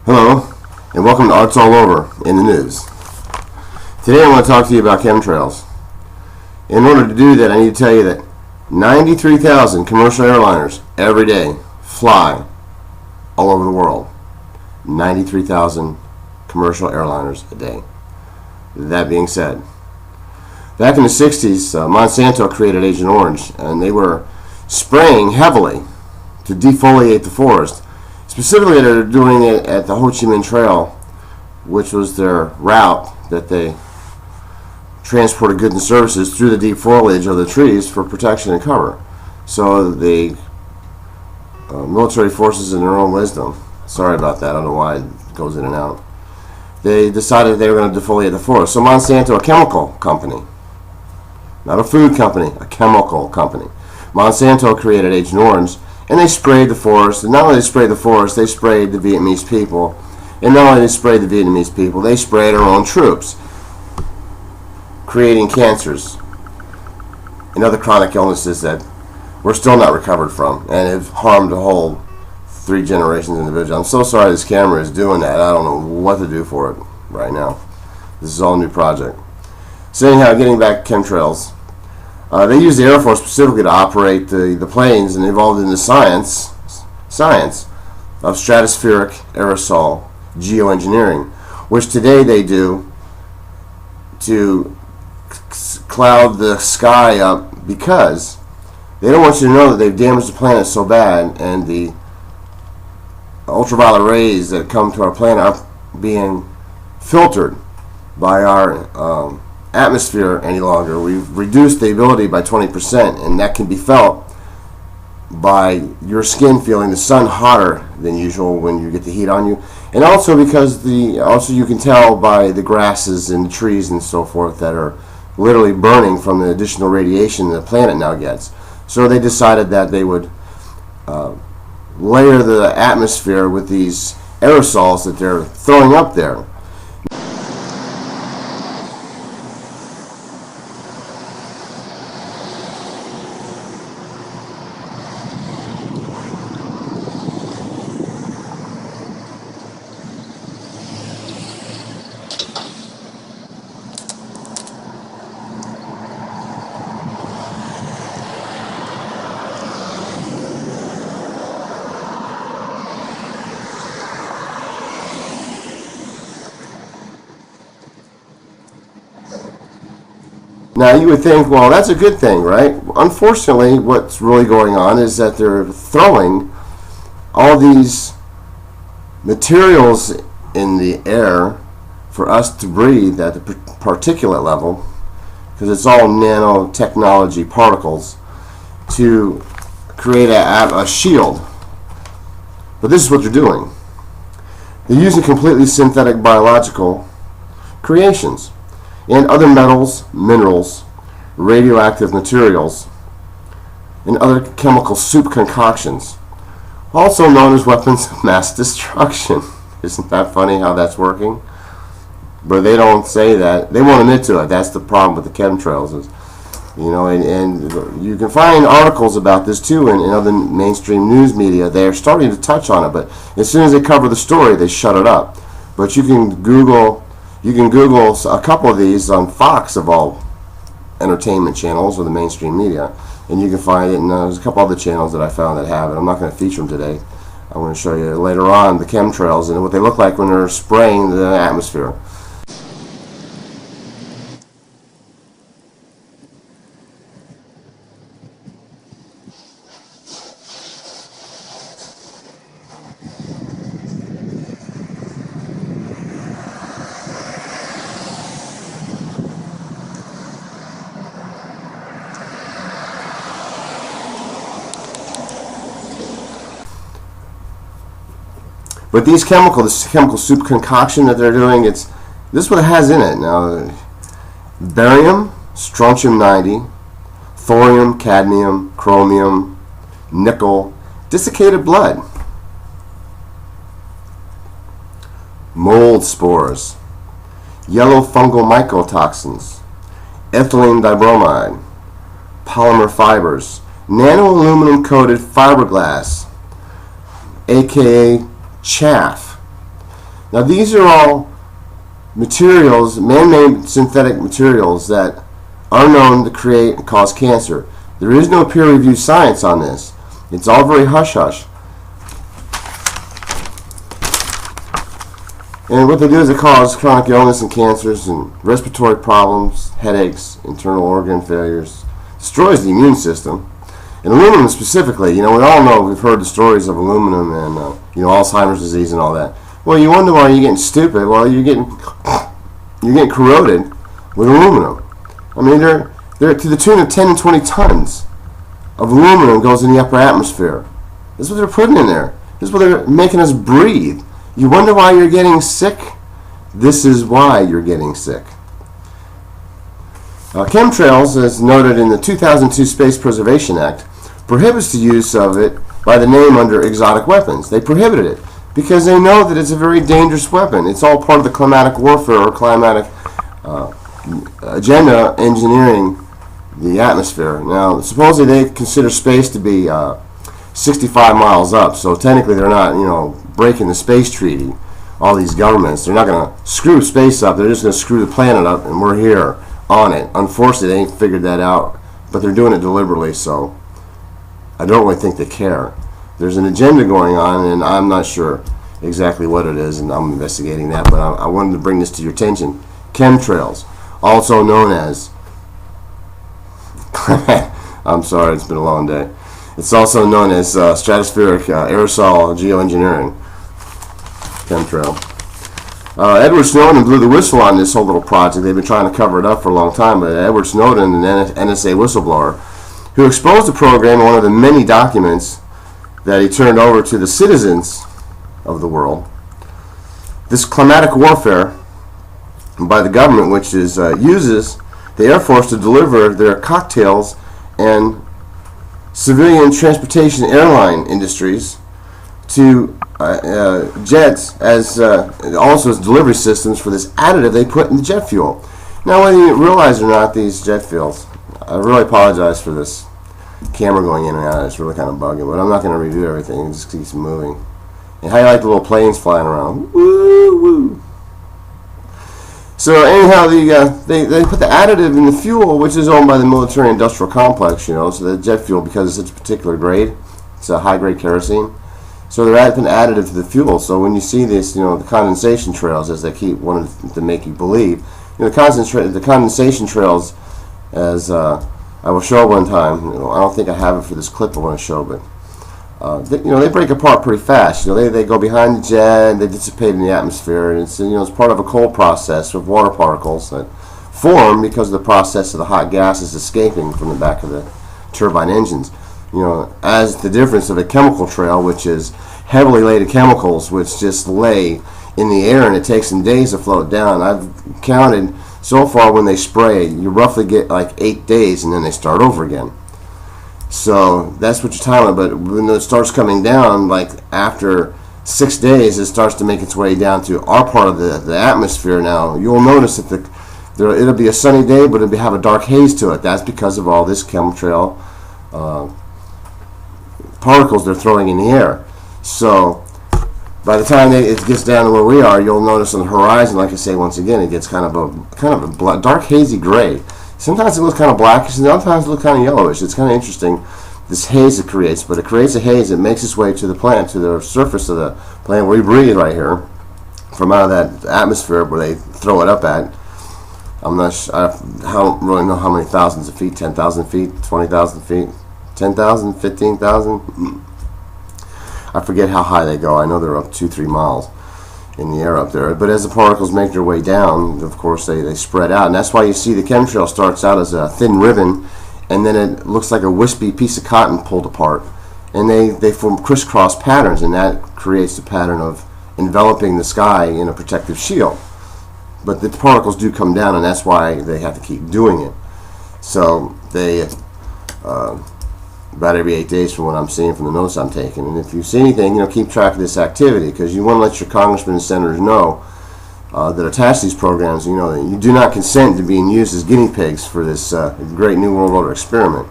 Hello, and welcome to Artsallover in the news. Today I want to talk to you about chemtrails. In order to do that, I need to tell you that 93,000 commercial airliners every day fly all over the world. 93,000 commercial airliners a day. That being said, back in the 60s, Monsanto created Agent Orange, and they were spraying heavily to defoliate the forest. Specifically, they're doing it at the Ho Chi Minh Trail, which was their route that they transported goods and services through the deep foliage of the trees for protection and cover. So the military forces, in their own wisdom, sorry about that, I don't know why it goes in and out, they decided they were going to defoliate the forest. So Monsanto, a chemical company, not a food company, a chemical company, Monsanto created Agent Orange, and they sprayed the forest. And not only did they spray the forest, they sprayed the Vietnamese people. And not only did they spray the Vietnamese people, they sprayed our own troops, creating cancers and other chronic illnesses that we're still not recovered from and have harmed a whole 3 generations of individuals. I'm so sorry this camera is doing that. I don't know what to do for it right now. This is all a new project. So anyhow, getting back to chemtrails. They use the Air Force specifically to operate the planes, and involved in the science of stratospheric aerosol geoengineering, which today they do to cloud the sky up, because they don't want you to know that they've damaged the planet so bad, and the ultraviolet rays that come to our planet are being filtered by our atmosphere any longer. We've reduced the ability by 20%, and that can be felt by your skin feeling the sun hotter than usual when you get the heat on you, and also because you can tell by the grasses and the trees and so forth that are literally burning from the additional radiation the planet now gets. So they decided that they would layer the atmosphere with these aerosols that they're throwing up there. Now you would think, well, that's a good thing, right? Unfortunately, what's really going on is that they're throwing all these materials in the air for us to breathe at the particulate level, because it's all nanotechnology particles, to create a shield. But this is what they're doing. They're using completely synthetic biological creations and other metals, minerals, radioactive materials, and other chemical soup concoctions, also known as weapons of mass destruction. Isn't that funny how that's working? But they don't say that. They won't admit to it. That's the problem with the chemtrails. Is, and you can find articles about this too in other mainstream news media. They're starting to touch on it, but as soon as they cover the story, they shut it up. But you can Google a couple of these on Fox, of all entertainment channels or the mainstream media, and you can find it. And there's a couple other channels that I found that have it. I'm not going to feature them today. I'm going to show you later on the chemtrails and what they look like when they're spraying the atmosphere. But this chemical soup concoction that they're doing, this is what it has in it. Now, barium, strontium-90, thorium, cadmium, chromium, nickel, desiccated blood, mold spores, yellow fungal mycotoxins, ethylene dibromide, polymer fibers, nano-aluminum coated fiberglass, aka chaff, Now these are all materials, man-made synthetic materials that are known to create and cause cancer. There is no peer-reviewed science on this. It's all very hush-hush. And what they do is they cause chronic illness and cancers and respiratory problems, headaches, internal organ failures, destroys the immune system. And aluminum specifically, we all know, we've heard the stories of aluminum and Alzheimer's disease and all that. Well, you wonder why you're getting stupid. Well, you're getting corroded with aluminum. I mean, they're to the tune of 10 and 20 tons of aluminum goes in the upper atmosphere. This is what they're putting in there. This is what they're making us breathe. You wonder why you're getting sick? This is why you're getting sick. Chemtrails, as noted in the 2002 Space Preservation Act, prohibits the use of it by the name under exotic weapons. They prohibited it because they know that it's a very dangerous weapon. It's all part of the climatic warfare or climatic agenda engineering the atmosphere. Now, supposedly they consider space to be 65 miles up, so technically they're not, breaking the space treaty. All these governments, they're not going to screw space up. They're just going to screw the planet up, and we're here on it. Unfortunately, they ain't figured that out, but they're doing it deliberately, so I don't really think they care. There's an agenda going on, and I'm not sure exactly what it is, and I'm investigating that, but I wanted to bring this to your attention. Chemtrails, also known as I'm sorry, it's been a long day. It's also known as stratospheric aerosol geoengineering. Chemtrail. Edward Snowden blew the whistle on this whole little project. They've been trying to cover it up for a long time, but Edward Snowden, an NSA whistleblower, who exposed the program in one of the many documents that he turned over to the citizens of the world. This climatic warfare by the government, which uses the Air Force to deliver their cocktails and civilian transportation airline industries to jets as also as delivery systems for this additive they put in the jet fuel. Now, whether you realize or not, these jet fuels, I really apologize for this camera going in and out. It's really kind of bugging, but I'm not going to redo everything. It just keeps moving. And how you like the little planes flying around? Woo woo. So anyhow, they put the additive in the fuel, which is owned by the military-industrial complex. So the jet fuel, because it's such a particular grade, it's a high-grade kerosene. So they're adding additive to the fuel. So when you see this, the condensation trails, as they keep wanting to make you believe, the condensation trails, as I will show one time. I don't think I have it for this clip I want to show, but they break apart pretty fast. They go behind the jet and they dissipate in the atmosphere, and it's it's part of a cold process with water particles that form because of the process of the hot gases escaping from the back of the turbine engines. As the difference of a chemical trail, which is heavily laden chemicals which just lay in the air and it takes them days to float down. I've counted so far when they spray, you roughly get like 8 days and then they start over again. So that's what you're talking about. But when it starts coming down, like after 6 days, it starts to make its way down to our part of the atmosphere. Now you'll notice that it'll be a sunny day, but it'll have a dark haze to it. That's because of all this chemtrail particles they're throwing in the air. So by the time it gets down to where we are, you'll notice on the horizon, like I say once again, it gets kind of a dark hazy gray. Sometimes it looks kind of blackish, and sometimes it looks kind of yellowish. It's kind of interesting, this haze it creates. But it creates a haze that makes its way to the plant, to the surface of the plant where we breathe right here, from out of that atmosphere where they throw it up at. I'm not sure, I don't really know how many thousands of feet, 10,000 feet, 20,000 feet, 10,000, 15,000. I forget how high they go. I know they're up 2-3 miles in the air up there. But as the particles make their way down, of course, they spread out. And that's why you see the chemtrail starts out as a thin ribbon, and then it looks like a wispy piece of cotton pulled apart. And they form crisscross patterns, and that creates the pattern of enveloping the sky in a protective shield. But the particles do come down, and that's why they have to keep doing it. So they... about every 8 days from what I'm seeing from the notes I'm taking. And if you see anything, keep track of this activity, because you want to let your congressmen and senators know that attach these programs, that you do not consent to being used as guinea pigs for this great New World Order experiment.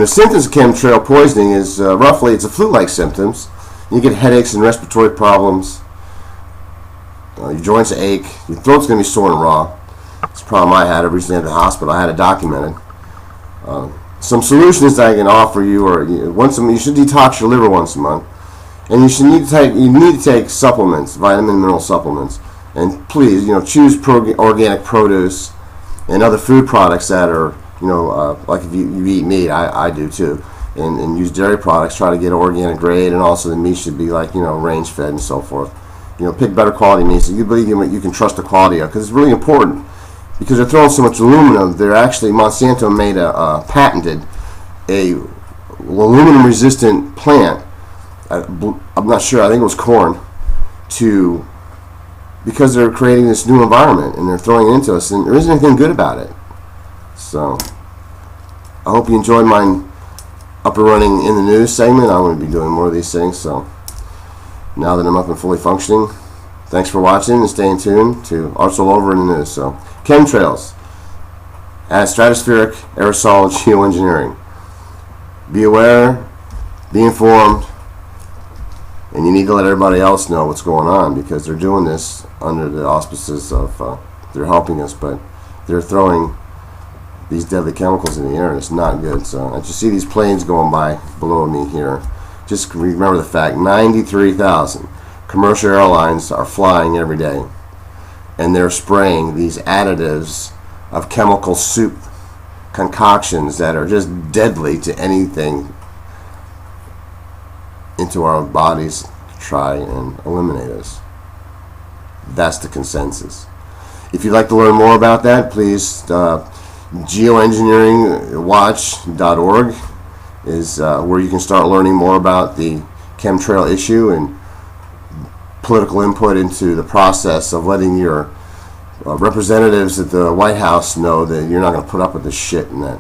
Symptoms of chemtrail poisoning is roughly, it's a flu-like symptoms. You get headaches and respiratory problems. Your joints ache. Your throat's going to be sore and raw. It's a problem I had recently at the hospital. I had it documented. Some solutions I can offer you are you should detox your liver once a month, and you need to take supplements, vitamin and mineral supplements, and please choose organic produce and other food products that are like if you eat meat, I do too, and use dairy products. Try to get organic grade, and also the meat should be like range fed and so forth. Pick better quality meats that you believe you can trust the quality of, because it's really important. Because they're throwing so much aluminum, Monsanto made patented a aluminum resistant plant. I'm not sure. I think it was corn. Because they're creating this new environment and they're throwing it into us, and there isn't anything good about it. So I hope you enjoyed my up and running in the news segment. I'm going to be doing more of these things. So now that I'm up and fully functioning, thanks for watching and staying tuned to Artsallover in the news. So chemtrails, stratospheric aerosol geoengineering. Be aware, be informed, and you need to let everybody else know what's going on, because they're doing this under the auspices of they're helping us, but they're throwing these deadly chemicals in the air, and it's not good. So as you see these planes going by below me here, just remember the fact 93,000 commercial airlines are flying every day, and they're spraying these additives of chemical soup concoctions that are just deadly to anything into our bodies to try and eliminate us. That's the consensus. If you'd like to learn more about that, please geoengineeringwatch.org is where you can start learning more about the chemtrail issue and political input into the process of letting your representatives at the White House know that you're not going to put up with this shit, and that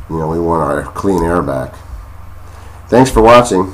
we want our clean air back. Thanks for watching.